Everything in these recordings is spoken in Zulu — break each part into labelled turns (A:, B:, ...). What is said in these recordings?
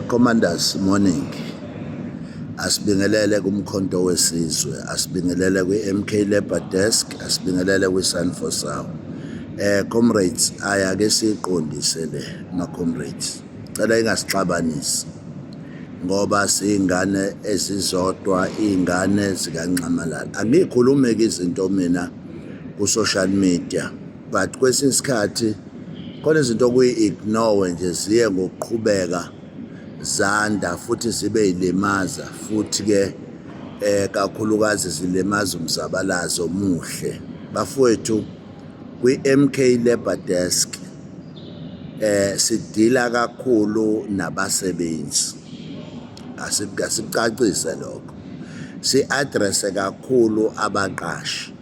A: Commanders, morning. Asibingelele kumkhonto wesizwe, asibingelele kwi-MK Labour Desk, asibingelele kwi-Sun4South. Comrades, ake siqondise le ma-comrades. Cela ingasixabanisi ngoba siyingane ezizodwa, iy'ngane zikaNxamalala. Angikhulume-ke izinto mina ku-social media, but kwesinye isikhathi khona izinto okuyi-ignore nje ziye ngokuqhubeka zanda futhi zibe yilimaza futhi-ke kakhulukazi zilimaza umzabalazo omuhle. Bafowethu, kwi-MK Labour Desk sidila kakhulu nabasebenzi. Asicacise lokho. Si-addresse kakhulu abaqashi.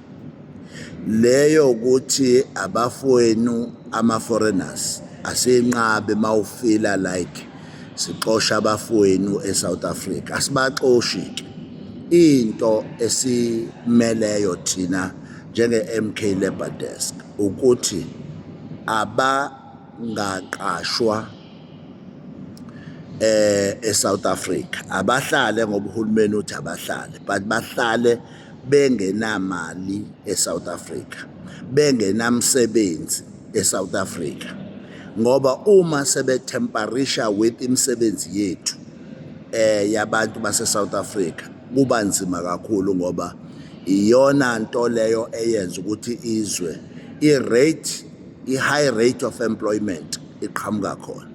A: Leyo ukuthi abafowenu ama-foreigners asinqabe mawufila like sixosha abafowenu eSouth Africa. Asibaxoshi-ke. Into esimeleyo thina njenge-MK Labour Desk ukuthi abangaqashwa eSouth Africa abahlale ngoba uhulumeni uthi abahlale, but bahlale bengenamali eSouth Africa, bengenamsebenzi eSouth Africa, ngoba uma sebetemperisha with imisebenzi yethu yabantu base-South Africa kuba nzima kakhulu, ngoba iyona nto leyo eyenza ukuthi izwe i-high rate of employment iqhamuka khona.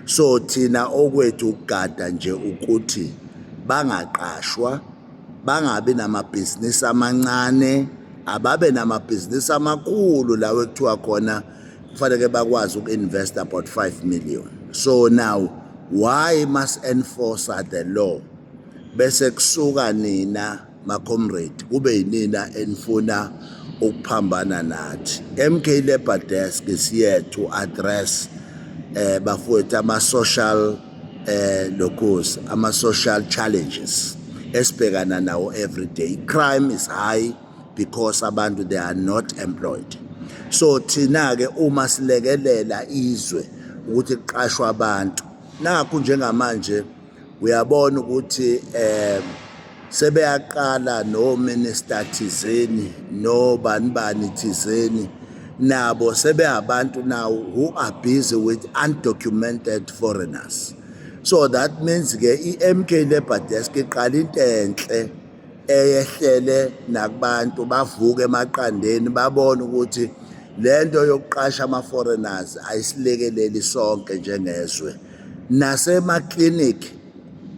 A: So thina okwethu ukugada nje ukuthi bangaqashwa, bangabi namabhizinisi amancane, ababe namabhizinisi amakhulu lawo ekuthiwa khona kufanele bakwazi uku-invest about 5 million. So now why must enforce the law? Bese kusuka nina ma-comrade kube yinina enifuna ukuphambana nathi. MK Labour Desk is here to address bafowethu ama-social ama-social challenges esibhekana nawo every day. Crime is high because abantu they are not employed. So thina-ke uma silekelela izwe ukuthi kuqashwe abantu, nakhu njengamanje uyabona ukuthi sebeyaqala no-minister thizeni no-bani thizeni, nabo sebeyabantu now who are busy with undocumented foreigners. So that means-ke i-MK Labour Desk iqala into enhle eyehlele nakubantu bavuke emaqandeni babone ukuthi lento yokuqasha ama-foreigners ayisilekeleli sonke njengezwe. Nasemaklinikhi,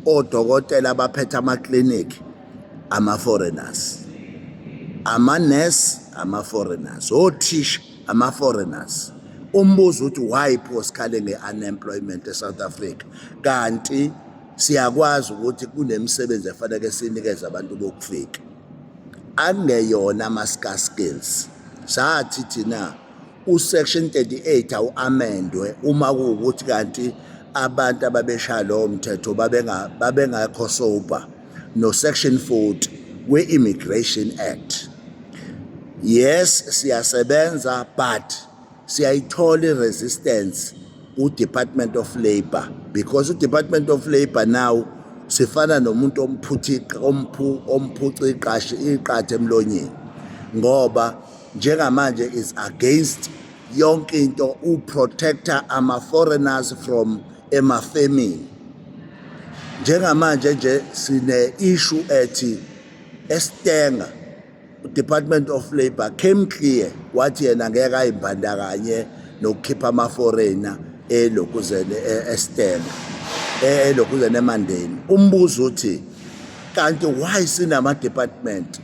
A: odokotela abaphethe amaklinikhi ama-foreigners, amanesi ama-foreigners, othisha ama-foreigners. Umbuzo uthi why pho sikhale nge-unemployment eSouth Africa kanti siyakwazi ukuthi kunemisebenzi efanele sinikeze abantu bokufika angeyona ama-scarce skills. Sathi thina usection 38 awu-amendwe uma kuwukuthi kanti abantu ababeshaya lowo mthetho babengakho sober, no-section 40 we-Immigration Act. Yes, siyasebenza but siyayithola i-resistance ku-Department of Labour, because u-Department of Labour now sifana nomuntu omphuca iqathe emlonyeni, ngoba njengamanje is against yonke into uprotector ama-foreigners from emafemini. Njengamanje nje sine-issue ethi eStenga, u-Department of Labour came clear wathi yena ngeke ayimbandakanye nokukhipha ama-foreigner elokuzene eStenga, elokuzene eMandeni. Umbuzo uthi kanti why sinama-department?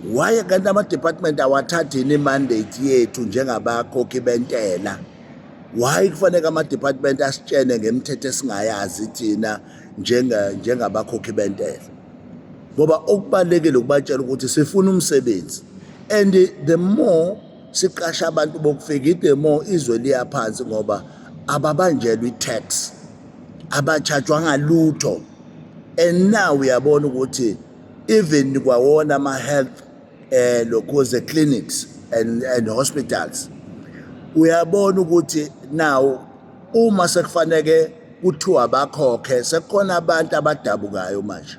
A: Why kanti ama-department awathathi i-mandate yethu njengabakhokhi bentela? Why kufanele ama-department asitshene ngemithetho esingayazi thina njengabakhokhi bentela? Ngoba okubalulekile ukubatshela ukuthi sifuna umsebenzi, and the more siqasha abantu bokufika, the more izwe liya phansi, ngoba ababanjelwa i-tax, abachajwa ngalutho. And now uyabona ukuthi even kwawona ama-health lokhuze clinics and hospitals, uyabona ukuthi now uma sekufanele kuthiwa bakhokhe. Sekukhona abantu abadabukayo manje,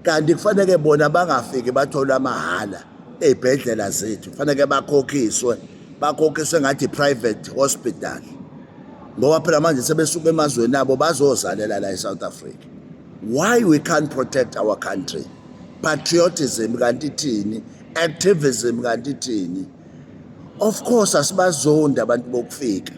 A: kanti kufanele bona bangafiki bathole amahhala ey'bhedlela zethu, kufanele bakhokhiswe ngathi private hospital, ngoba phela manje sebesuka emazweni abo bazozalela la eSouth Africa. Why we can't protect our country? Patriotism kanti ithini? Activism kanti ithini? Of course asibazondi abantu bokufika.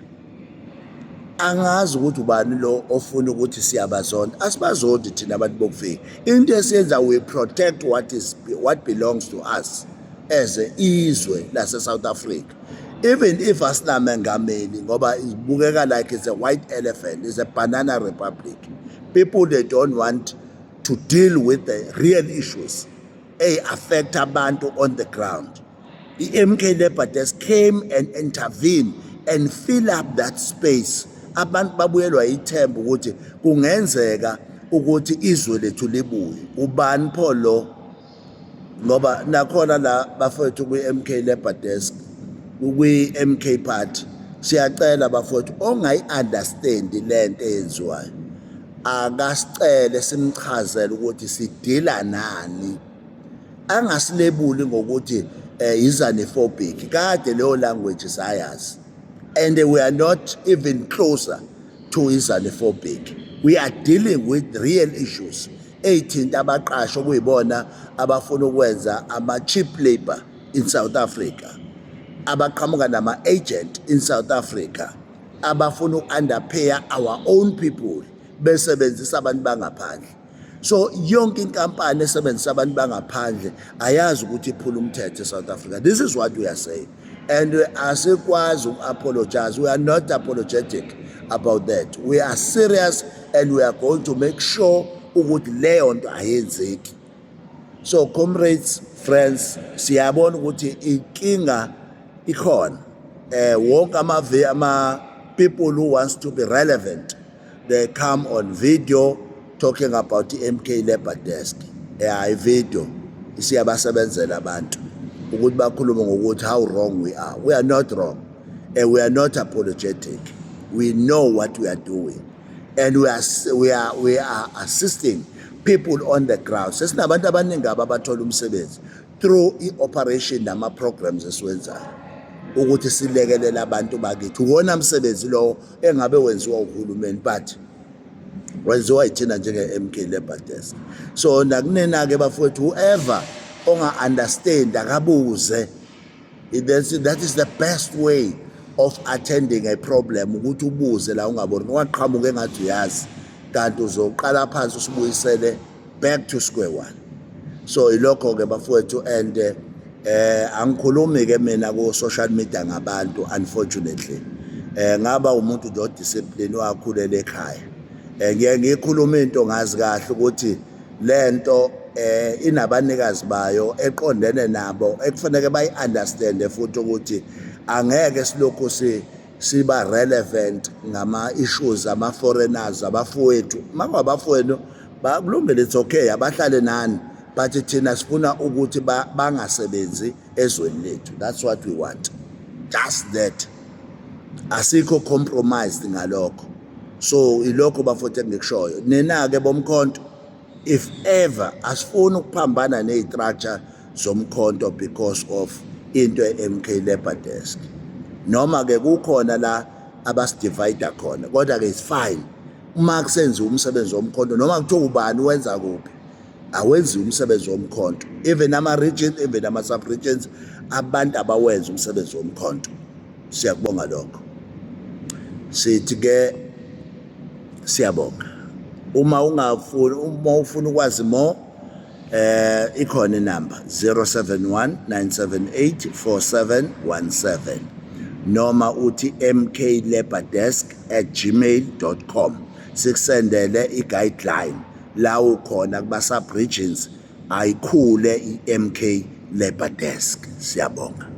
A: Angazi ukuthi ubani lo ofuna ukuthi siyabazonda. Asibazondi thina abantu bokufika. Into esiyenza, we protect what belongs to us as izwe lase South Africa. Even if asinamengameli, ngoba ibukeka like it's a white elephant, it's a banana republic. People, they don't want to deal with the real issues affect abantu on the ground. The MK Labour Desk came and intervened and fill up that space. Abantu babuyelwa ithemba ukuthi kungenzeka ukuthi izwe lethu libuye. Ubani pho lo? Ngoba nakhona la bafethu kwi-MK Labour Desk, kwi-MK Party, siyacela bafethu ongayi-understand lento eyenziwayo akasicele simchazele ukuthi sidila nani, angasilebuli ngokuthi izanophobic. Kade leyo language sayazi, and we are not even closer to xenophobic. We are dealing with real issues ey'thinta abaqashi okuyibona abafuna ukwenza ama-cheap labor in South Africa, abaqhamuka nama-agent in South Africa, abafuna uku-underpaya our own people besebenzisa abantu bangaphandle. So yonke inkampani esebenzisa abantu bangaphandle ayazi ukuthi iphula umthetho eSouth Africa. This is what we are saying, and asikwazi uku-apologize. We are not apologetic about that. We are serious, and we are going to make sure ukuthi leyo nto ayenzeki. So comrades, friends, siyabona ukuthi inkinga ikhona. Wonke ama-people who wants to be relevant, they come on video talking about the MK Labour Desk. Video isiyabasebenzela abantu ukuthi bakhulume ngokuthi how wrong we are. We are not wrong, and we are not apologetic. We know what we are doing, and we are assisting people on the ground. Sesinabantu abaningi abathola umsebenzi through i-operation nama-programs esiwenzayo ukuthi silekelele abantu bakithi. Uwona msebenzi lo engabe wenziwa uhulumeni, but wenziwa yithina njenge-MK Labour Desk. So nakunena-ke bafowethu, whoever onga-understand akabuze. That is the best way of attending a problem, ukuthi ubuze la ungaboni, ungaqhamuka engathi uyazi kanti uzoqala phansi usibuyisele back to square one. So ilokho-ke bafowethu, and angikhulumi-ke mina ku-social media ngabantu, unfortunately. Ngaba umuntu nje odiscipline wakhulela ekhaya. Ngiyeke ngikhuluma into ngazi kahle ukuthi lento inabanikazi bayo eqondene nabo ekufanele bayi-understande futhi ukuthi angeke silokhu siba relevant ngama-issues ama-foreigners, abafowethu. Makungabafowenu bakulungile, it's okay, abahlale nani, but thina sifuna ukuthi bangasebenzi ezweni lethu. That's what we want, just that. Asikho compromised ngalokho. So ilokho bafowethu engikushoyo. Nina-ke bomkhonto, if ever asifuni ukuphambana ney'structure zomkhonto because of into e-MK Labour Desk, noma-ke kukhona la abasidivayida khona, kodwa-ke it's fine. Uma kusenziwa umsebenzi womkhonto, noma kuthiwa ubani wenza kuphi, awenziwe umsebenzi womkhonto. Even ama-region, even ama-sub-regions, abantu abawenza umsebenzi womkhonto. Siyakubonga lokho. Sithi-ke siyabonga. Uma ufuna ukwazi more, ikhona inamba 071 978 4717, noma uthi mklabourdesk@gmail.com. Sikusendele i-guideline la ukhona kuba sub-regions ayikhule i-MK Labour Desk. Siyabonga.